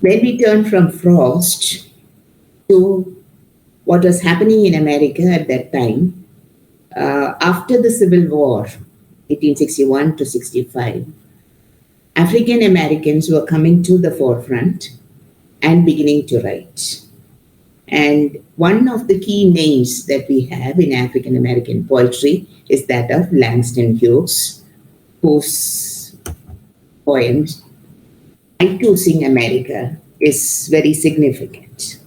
When we turn from Frost to what was happening in America at that time, after the Civil War, 1861 to 65, African Americans were coming to the forefront and beginning to write. And one of the key names that we have in African American poetry is that of Langston Hughes, whose poem, I Too Sing America, is very significant.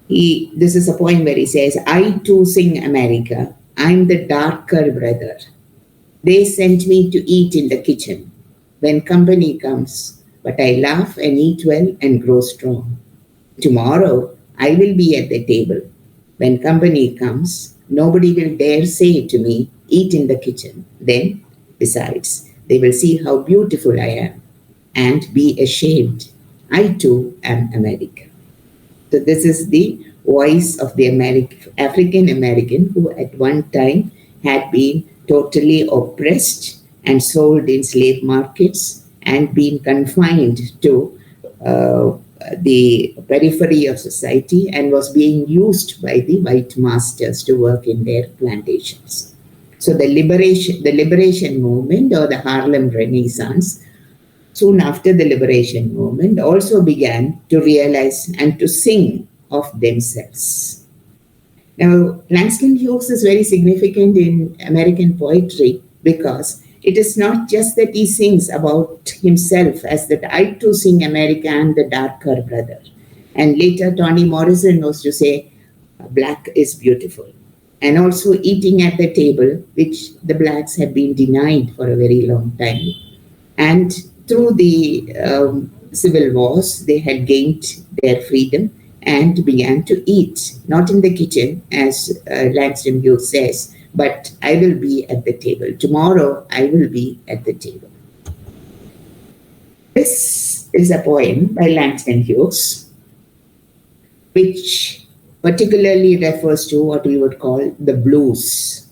This is a poem where he says, I too sing America, I'm the darker brother. They sent me to eat in the kitchen when company comes, but I laugh and eat well and grow strong. Tomorrow I will be at the table. When company comes, nobody will dare say to me, eat in the kitchen. Then, besides, they will see how beautiful I am and be ashamed. I too am America. So this is the voice of the African American who at one time had been totally oppressed and sold in slave markets and been confined to the periphery of society and was being used by the white masters to work in their plantations. So the liberation movement or the Harlem Renaissance, soon after the liberation movement, also began to realize and to sing of themselves. Now, Langston Hughes is very significant in American poetry because it is not just that he sings about himself as that I too sing America and the darker brother. And later Toni Morrison was to say, black is beautiful. And also eating at the table, which the blacks had been denied for a very long time. And through the civil wars, they had gained their freedom and began to eat, not in the kitchen, as Langston Hughes says, but I will be at the table. Tomorrow, I will be at the table. This is a poem by Langston Hughes, which particularly refers to what we would call the blues.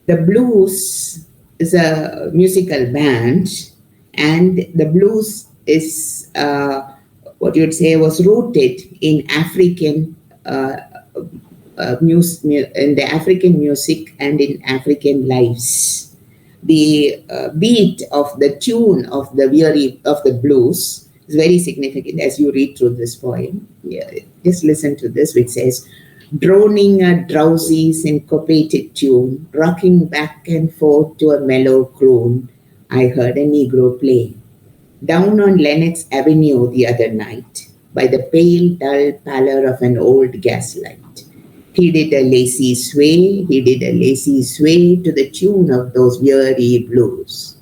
The blues is a musical band, and the blues is what you would say was rooted in African in the African music and in African lives. The beat of the tune of the blues is very significant as you read through this poem. Yeah, just listen to this, which says, droning a drowsy syncopated tune, rocking back and forth to a mellow croon, I heard a Negro play. Down on Lenox Avenue the other night, by the pale, dull pallor of an old gaslight. He did a lazy sway to the tune of those weary blues.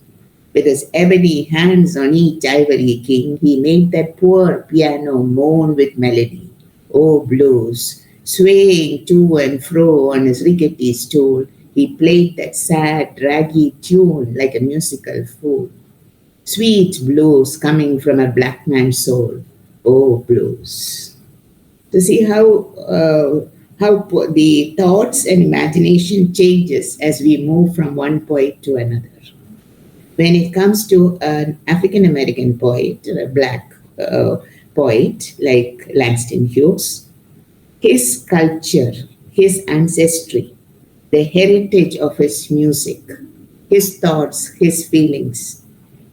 With his ebony hands on each ivory king, he made that poor piano moan with melody. Oh, blues, swaying to and fro on his rickety stool, he played that sad, draggy tune like a musical fool. Sweet blues coming from a black man's soul. Oh, blues. To see how the thoughts and imagination changes as we move from one poet to another. When it comes to an African American poet, or a black poet like Langston Hughes, his culture, his ancestry, the heritage of his music, his thoughts, his feelings,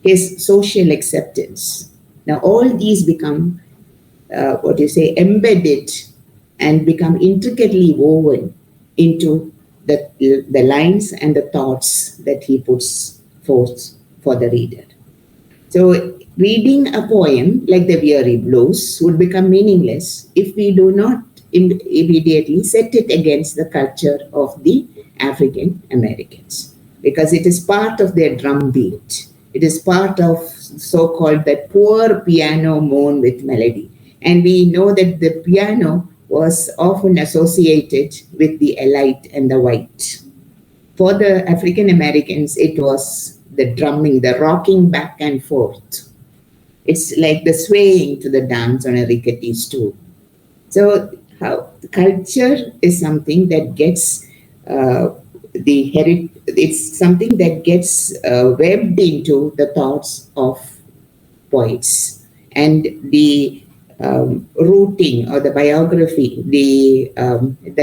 his social acceptance. Now all these become, embedded and become intricately woven into the lines and the thoughts that he puts forth for the reader. So reading a poem like the Weary Blues would become meaningless if we do not immediately set it against the culture of the African Americans, because it is part of their drumbeat. It is part of so-called that poor piano moan with melody. And we know that the piano was often associated with the elite and the white. For the African Americans, it was the drumming, the rocking back and forth. It's like the swaying to the dance on a rickety stool. So culture is something that gets it's something that gets webbed into the thoughts of poets. And the routing or the biography, the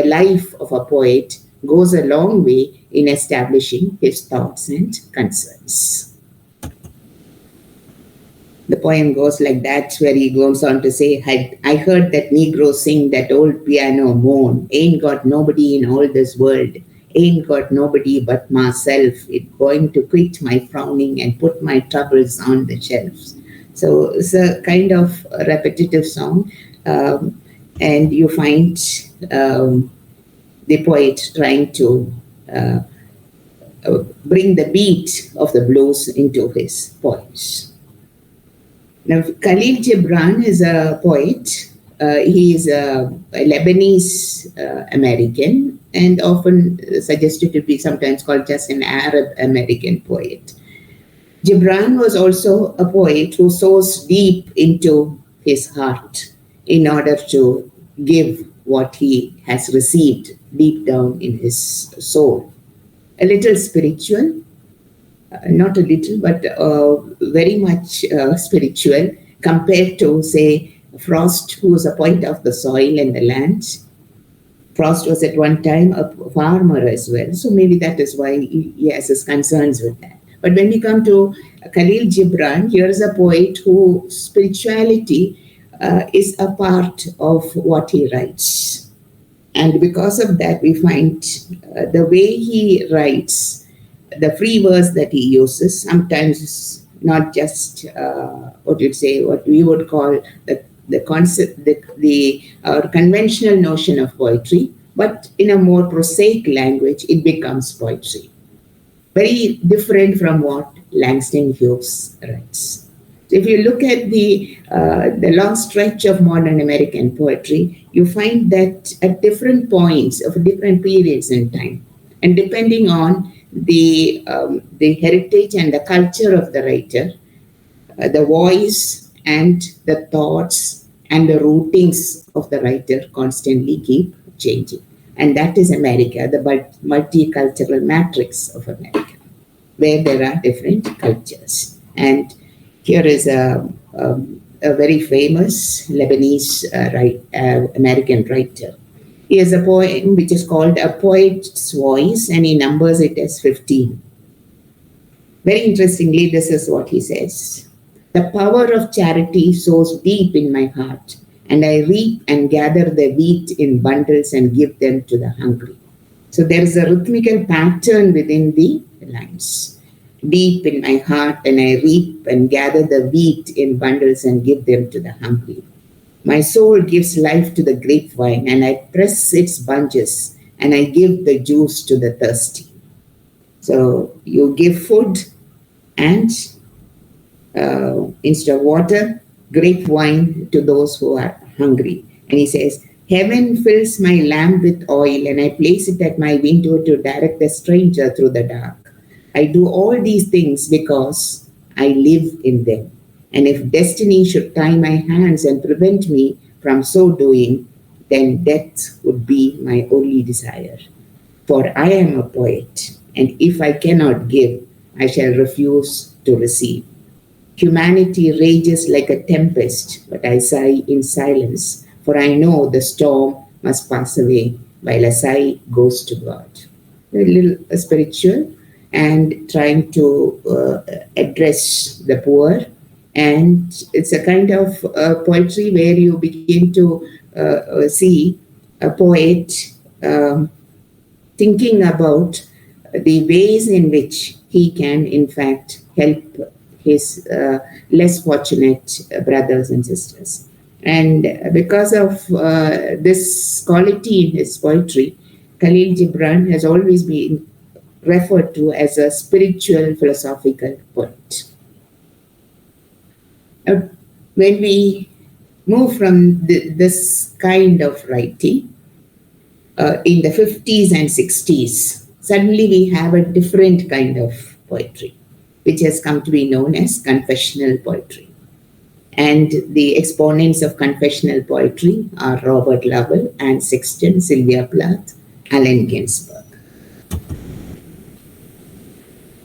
life of a poet goes a long way in establishing his thoughts and concerns. The poem goes like that, where he goes on to say, I heard that Negro sing that old piano moan, ain't got nobody in all this world, ain't got nobody but myself, it going to quit my frowning and put my troubles on the shelves. So it's a kind of repetitive song, and you find the poet trying to bring the beat of the blues into his poems. Now, Khalil Gibran is a poet. He is a Lebanese American and often suggested to be sometimes called just an Arab American poet. Gibran was also a poet who soars deep into his heart in order to give what he has received deep down in his soul. A little spiritual, not a little, but very much spiritual compared to, say, Frost, who was a poet of the soil and the land. Frost was at one time a farmer as well, so maybe that is why he has his concerns with that. But when we come to Khalil Gibran, here is a poet whose spirituality is a part of what he writes. And because of that, we find the way he writes, the free verse that he uses, sometimes not just what we would call the concept, conventional notion of poetry, but in a more prosaic language, it becomes poetry. Very different from what Langston Hughes writes. So if you look at the long stretch of modern American poetry, you find that at different points of different periods in time, and depending on the heritage and the culture of the writer, the voice and the thoughts and the rootings of the writer constantly keep changing. And that is America, the multicultural matrix of America, where there are different cultures. And here is a very famous Lebanese American writer. He has a poem which is called A Poet's Voice, and he numbers it as 15. Very interestingly, this is what he says. The power of charity sows deep in my heart, and I reap and gather the wheat in bundles and give them to the hungry. So there is a rhythmical pattern within the lines. Deep in my heart, and I reap and gather the wheat in bundles and give them to the hungry. My soul gives life to the grapevine, and I press its bunches, and I give the juice to the thirsty. So you give food and instead of water, grape wine to those who are hungry. And he says, heaven fills my lamp with oil, and I place it at my window to direct the stranger through the dark. I do all these things because I live in them. And if destiny should tie my hands and prevent me from so doing, then death would be my only desire. For I am a poet, and if I cannot give, I shall refuse to receive. Humanity rages like a tempest, but I sigh in silence, for I know the storm must pass away while a sigh goes to God. A little spiritual and trying to address the poor. And it's a kind of poetry where you begin to see a poet thinking about the ways in which he can, in fact, help his less fortunate brothers and sisters. And because of this quality in his poetry, Khalil Gibran has always been referred to as a spiritual philosophical poet. When we move from this kind of writing in the 50s and 60s, suddenly we have a different kind of poetry, which has come to be known as confessional poetry. And the exponents of confessional poetry are Robert Lowell, Anne Sexton, Sylvia Plath, Allen Ginsberg.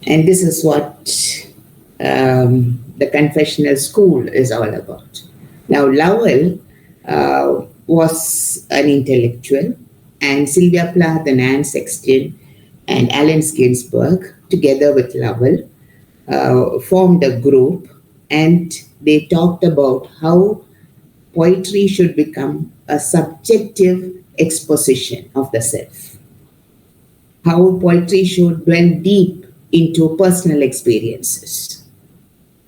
And this is what the confessional school is all about. Now, Lowell was an intellectual, and Sylvia Plath and Anne Sexton and Allen Ginsberg, together with Lowell, formed a group, and they talked about how poetry should become a subjective exposition of the self, how poetry should dwell deep into personal experiences.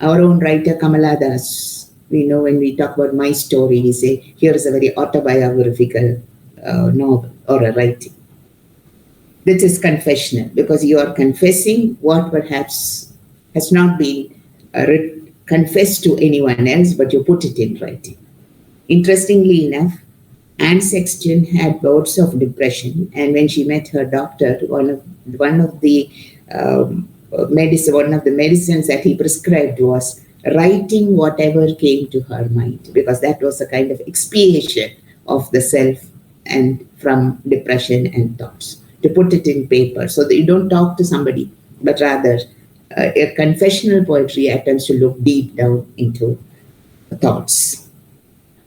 Our own writer Kamala Das, we know when we talk about my story, we say, here is a very autobiographical novel or a writing. This is confessional because you are confessing what perhaps has not been confessed to anyone else, but you put it in writing. Interestingly enough, Anne Sexton had bouts of depression, and when she met her doctor, one of the medicines that he prescribed was writing whatever came to her mind, because that was a kind of expiation of the self and from depression and thoughts, to put it in paper so that you don't talk to somebody, but rather a confessional poetry attempts to look deep down into thoughts.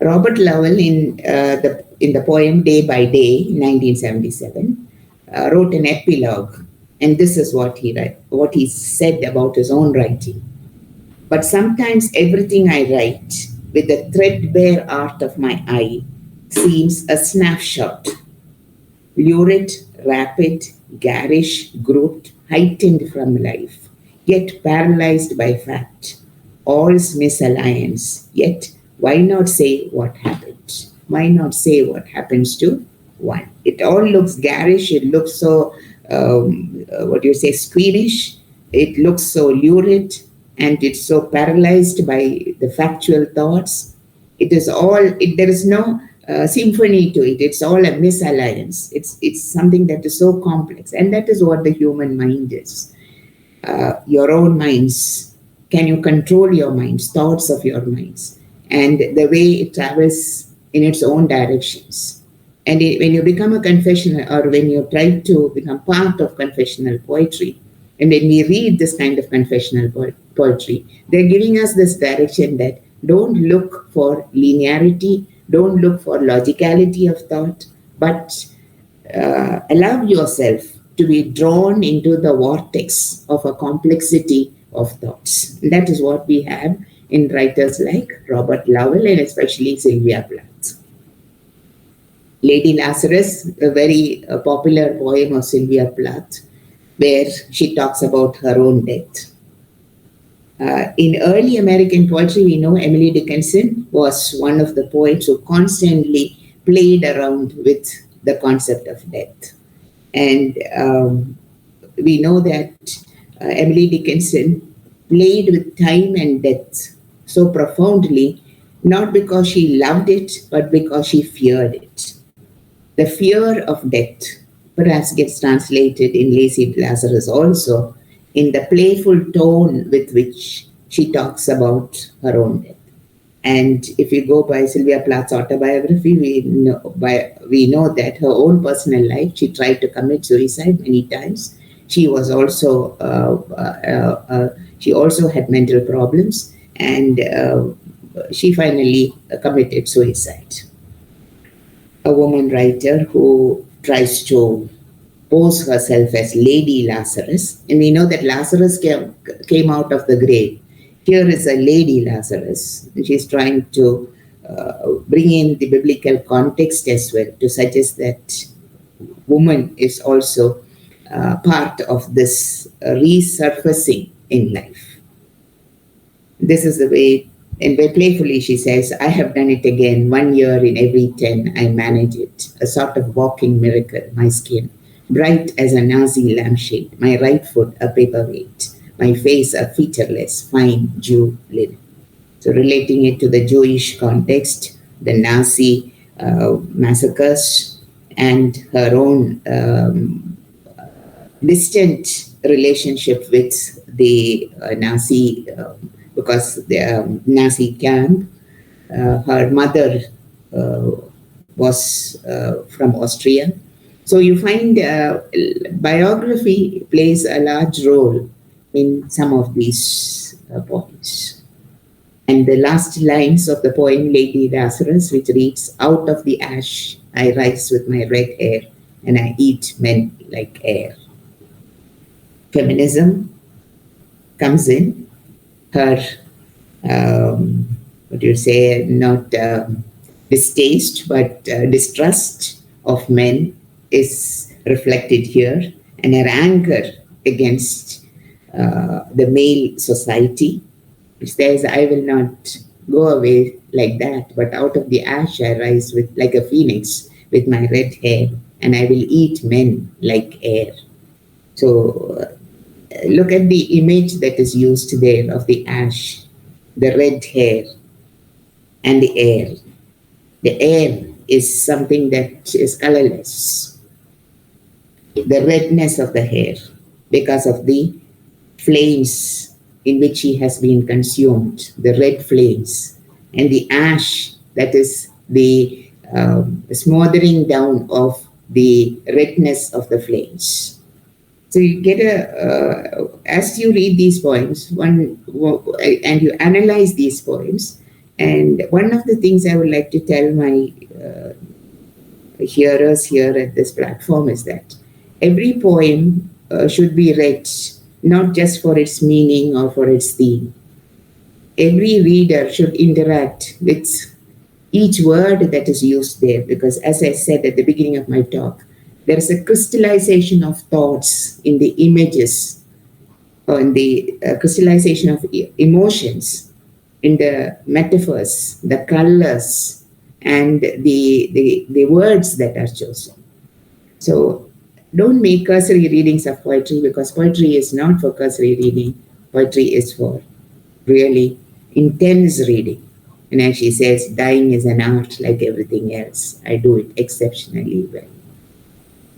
Robert Lowell, in the poem Day by Day, in 1977, wrote an epilogue, and this is what he said about his own writing. But sometimes everything I write, with the threadbare art of my eye, seems a snapshot, lurid, rapid, garish, grouped, heightened from life, yet paralyzed by fact. All's misalliance, yet why not say what happened? Why not say what happens to one? It all looks garish. It looks so, squeamish. It looks so lurid, and it's so paralyzed by the factual thoughts. It is all, there is no symphony to it. It's all a misalliance. It's something that is so complex. And that is what the human mind is. Your own minds. Can you control your minds, thoughts of your minds? And the way it travels in its own directions. And when you become a confessional, or when you try to become part of confessional poetry, and when we read this kind of confessional poetry, they're giving us this direction that don't look for linearity, don't look for logicality of thought, but allow yourself to be drawn into the vortex of a complexity of thoughts. That is what we have in writers like Robert Lowell and especially Sylvia Plath. Lady Lazarus, a very popular poem of Sylvia Plath, where she talks about her own death. In early American poetry, we know Emily Dickinson was one of the poets who constantly played around with the concept of death. And we know that Emily Dickinson played with time and death so profoundly, not because she loved it, but because she feared it. The fear of death perhaps gets translated in Lady Lazarus also in the playful tone with which she talks about her own death. And if you go by Sylvia Plath's autobiography, we know that her own personal life, she tried to commit suicide many times. She was also she also had mental problems, and she finally committed suicide. A woman writer who tries to pose herself as Lady Lazarus, and we know that Lazarus came out of the grave. Here is a Lady Lazarus, and she's trying to bring in the biblical context as well to suggest that woman is also part of this resurfacing in life. This is the way, and very playfully she says, I have done it again. 1 year in every 10, I manage it. A sort of walking miracle, my skin, bright as a Nazi lampshade, my right foot a paperweight, my face a featureless, fine Jew linen. So relating it to the Jewish context, the Nazi massacres, and her own distant relationship with the Nazi, because the Nazi camp, her mother was from Austria. So you find biography plays a large role in some of these points. And the last lines of the poem Lady Lazarus, which reads, "Out of the ash I rise with my red hair, and I eat men like air." Feminism comes in. Her, not distaste, but distrust of men is reflected here, and her anger against the male society. It says, "I will not go away like that, but out of the ash I rise with like a phoenix with my red hair, and I will eat men like air." So look at the image that is used there of the ash, the red hair, and the air. The air is something that is colorless. The redness of the hair, because of the flames in which he has been consumed, the red flames, and the ash, that is the smothering down of the redness of the flames. So you get as you read these poems, and you analyze these poems, and one of the things I would like to tell my hearers here at this platform is that every poem should be read not just for its meaning or for its theme. Every reader should interact with each word that is used there, because as I said at the beginning of my talk, there is a crystallization of thoughts in the images, or in the crystallization of emotions, in the metaphors, the colors, and the words that are chosen. So don't make cursory readings of poetry, because poetry is not for cursory reading. Poetry is for really intense reading. And as she says, dying is an art like everything else. I do it exceptionally well.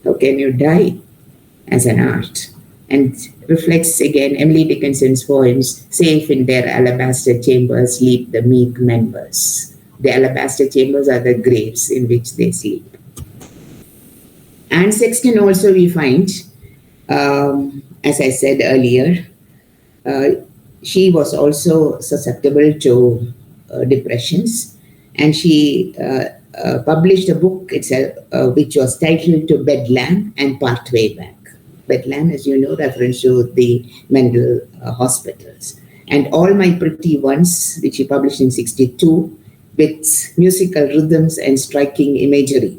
How can you die as an art? And reflects again Emily Dickinson's poems, "Safe in their alabaster chambers sleep the meek members." The alabaster chambers are the graves in which they sleep. And Sexton also we find, as I said earlier, she was also susceptible to depressions, and she published a book itself, which was titled "To Bedlam and Partway Back." Bedlam, as you know, reference to the mental hospitals. And "All My Pretty Ones," which she published in 1962, with musical rhythms and striking imagery,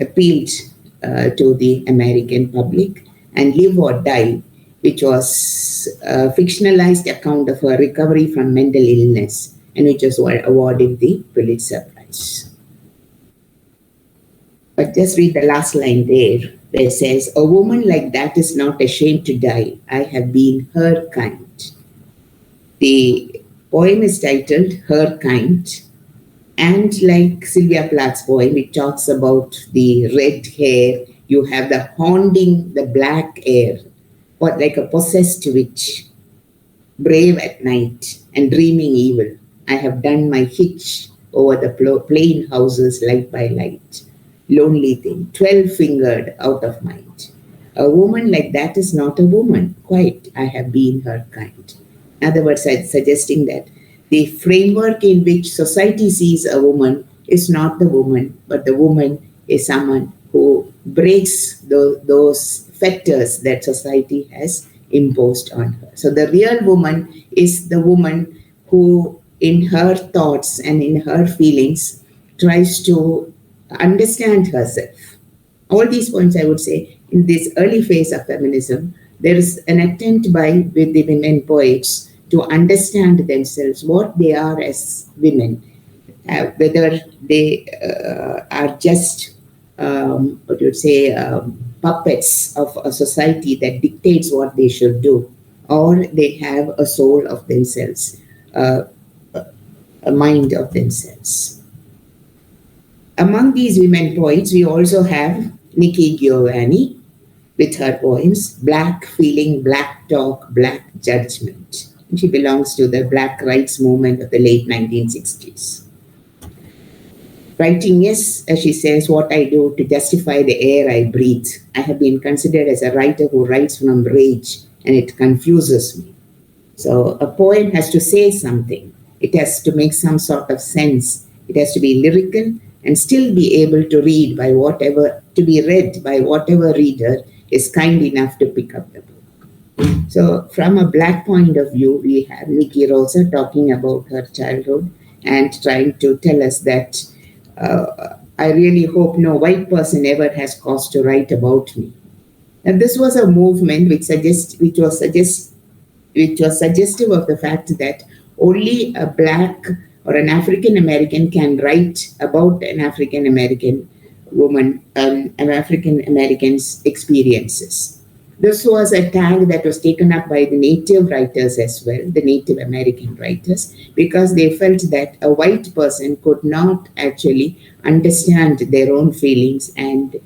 appealed to the American public. And "Live or Die," which was a fictionalized account of her recovery from mental illness, and which was awarded the Pulitzer Prize. But just read the last line there, where it says, "A woman like that is not ashamed to die. I have been her kind." The poem is titled "Her Kind," and like Sylvia Plath's poem, it talks about the red hair. You have the haunting, the black air, but like a possessed witch, brave at night and dreaming evil. I have done my hitch over the plain houses light by light. Lonely thing, 12-fingered out of mind. A woman like that is not a woman, quite. I have been her kind. In other words, I'm suggesting that the framework in which society sees a woman is not the woman, but the woman is someone who breaks those fetters that society has imposed on her. So the real woman is the woman who, in her thoughts and in her feelings, tries to understand herself. All these points, I would say, in this early phase of feminism, there is an attempt with the women poets to understand themselves, what they are as women, whether they are just puppets of a society that dictates what they should do, or they have a soul of themselves, a mind of themselves. Among these women poets, we also have Nikki Giovanni with her poems "Black Feeling, Black Talk, Black Judgment." And she belongs to the Black rights movement of the late 1960s. Writing is, as she says, what I do to justify the air I breathe. I have been considered as a writer who writes from rage, and it confuses me. So a poem has to say something. It has to make some sort of sense. It has to be lyrical and still be able to read by whatever, to be read by whatever reader is kind enough to pick up the book. So from a Black point of view, we have Nikki Rosa talking about her childhood and trying to tell us that I really hope no white person ever has cause to write about me. And this was a movement which was suggestive of the fact that only a Black or an African American can write about an African American woman, an African American's experiences. This was a tag that was taken up by the Native writers as well, the Native American writers, because they felt that a white person could not actually understand their own feelings and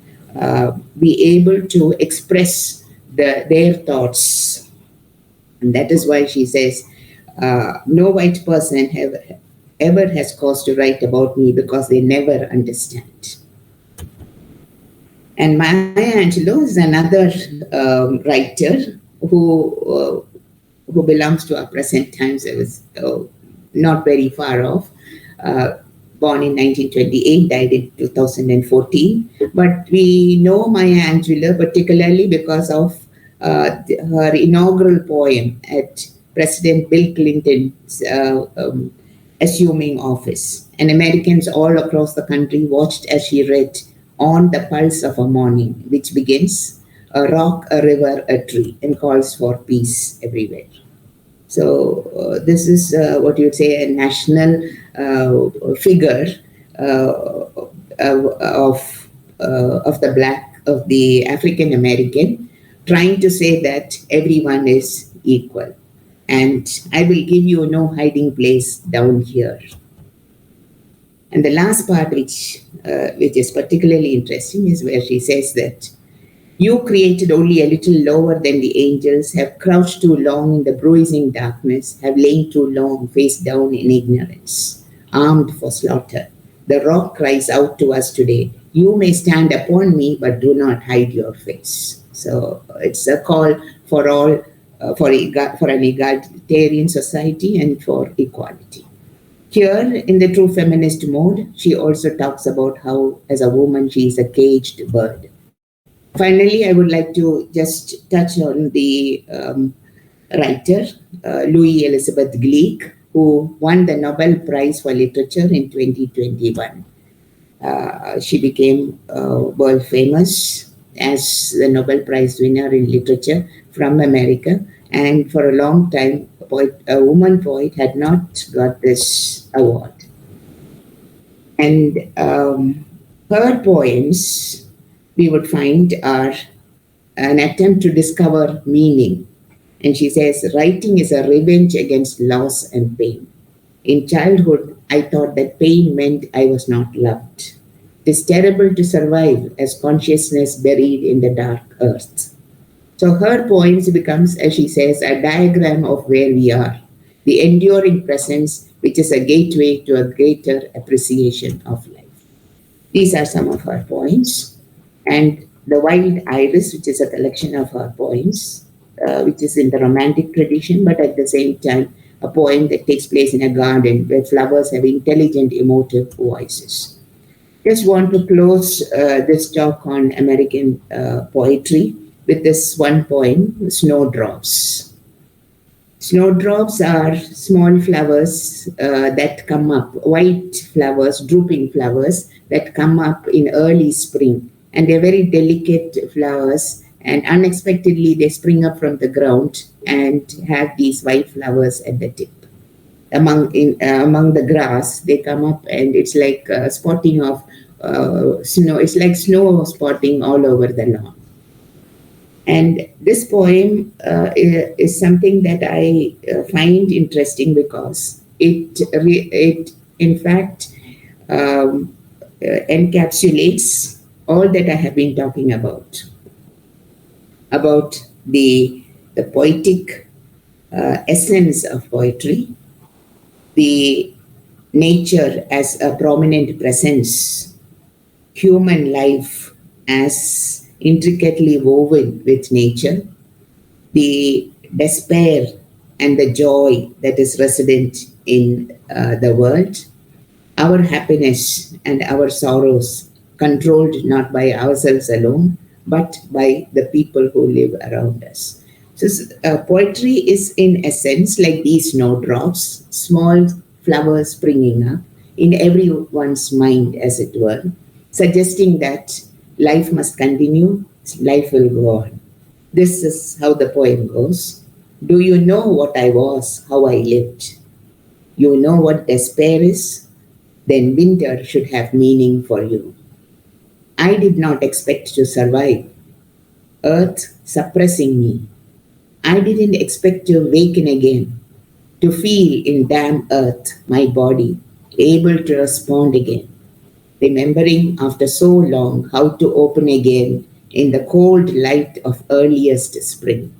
be able to express their thoughts. And that is why she says, no white person ever has cause to write about me because they never understand. And Maya Angelou is another writer who belongs to our present times. It was not very far off. Born in 1928, died in 2014. But we know Maya Angelou particularly because of her inaugural poem at President Bill Clinton's assuming office. And Americans all across the country watched as she read On the Pulse of a Morning, which begins, a rock, a river, a tree, and calls for peace everywhere. So this is what you'd say a national figure of the African American, trying to say that everyone is equal, and I will give you no hiding place down here. And the last part, which is particularly interesting, is where she says that you, created only a little lower than the angels, have crouched too long in the bruising darkness, have lain too long face down in ignorance, armed for slaughter. The rock cries out to us today, you may stand upon me, but do not hide your face. So it's a call for all, for an egalitarian society and for equality. Here, in the true feminist mode, she also talks about how, as a woman, she is a caged bird. Finally, I would like to just touch on the writer, Louise Elizabeth Gluck, who won the Nobel Prize for Literature in 2021. She became world famous as the Nobel Prize winner in literature from America. And for a long time, a woman poet had not got this award. And her poems, we would find, are an attempt to discover meaning. And she says, writing is a revenge against loss and pain. In childhood, I thought that pain meant I was not loved. It is terrible to survive as consciousness buried in the dark earth. So her poems becomes, as she says, a diagram of where we are, the enduring presence, which is a gateway to a greater appreciation of life. These are some of her poems. And The Wild Iris, which is a collection of her poems, which is in the romantic tradition, but at the same time, a poem that takes place in a garden where flowers have intelligent, emotive voices. Just want to close this talk on American poetry with this one poem, Snowdrops. Snowdrops are small flowers that come up, white flowers, drooping flowers that come up in early spring. And they're very delicate flowers, and unexpectedly they spring up from the ground and have these white flowers at the tip. Among the grass, they come up, and it's like spotting of snow. It's like snow spotting all over the lawn. And this poem is something that I find interesting because it in fact encapsulates all that I have been talking about the poetic essence of poetry, the nature as a prominent presence, human life as intricately woven with nature, the despair and the joy that is resident in the world, our happiness and our sorrows controlled not by ourselves alone, but by the people who live around us. So, poetry is, in essence, like these snowdrops, small flowers springing up in everyone's mind, as it were, suggesting that life must continue, life will go on. This is how the poem goes. Do you know what I was, how I lived? You know what despair is? Then winter should have meaning for you. I did not expect to survive. Earth suppressing me. I didn't expect to awaken again, to feel in damn earth my body, able to respond again, remembering after so long how to open again in the cold light of earliest spring.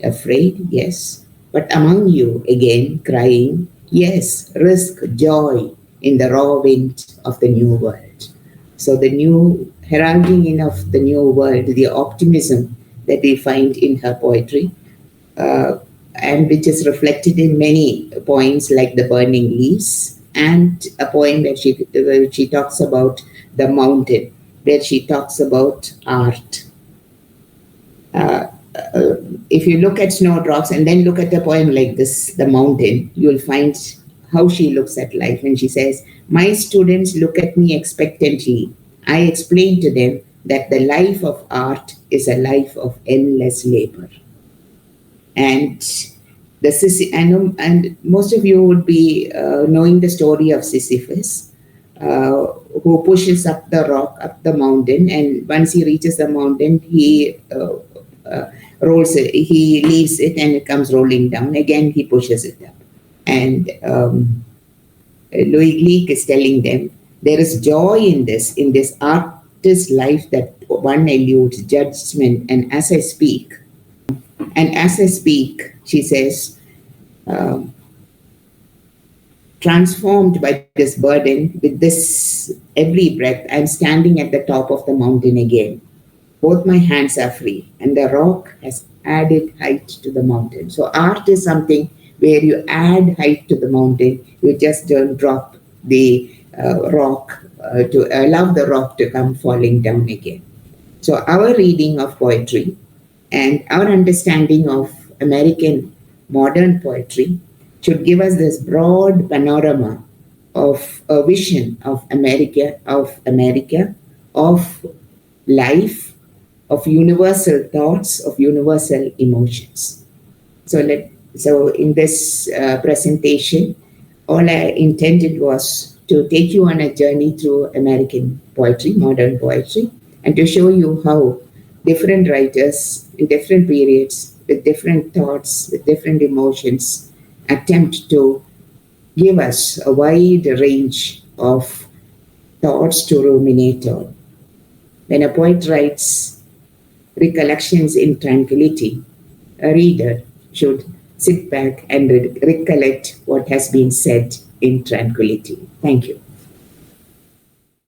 Afraid, yes, but among you again crying, yes, risk joy in the raw wind of the new world. So the new heralding in of the new world, the optimism that we find in her poetry, and which is reflected in many poems like The Burning Leaves, and a poem where she talks about the mountain, where she talks about art. If you look at Snowdrops and then look at a poem like this, The Mountain, you'll find how she looks at life. And she says, my students look at me expectantly. I explain to them that the life of art is a life of endless labor. And and most of you would be knowing the story of Sisyphus, who pushes up the rock, up the mountain, and once he reaches the mountain, he rolls it, he leaves it, and it comes rolling down. Again, he pushes it up. And Louis Gluck is telling them, there is joy in this artist's life that one eludes judgment. And as I speak, she says, transformed by this burden, with this every breath, I'm standing at the top of the mountain again. Both my hands are free, and the rock has added height to the mountain. So art is something where you add height to the mountain. You just don't drop the rock to allow the rock to come falling down again. So our reading of poetry and our understanding of American modern poetry should give us this broad panorama of a vision of America, of life, of universal thoughts, of universal emotions. So in this presentation, all I intended was to take you on a journey through American poetry, modern poetry, and to show you how different writers in different periods, with different thoughts, with different emotions, attempt to give us a wide range of thoughts to ruminate on. When a poet writes recollections in tranquility, a reader should sit back and recollect what has been said in tranquility. Thank you.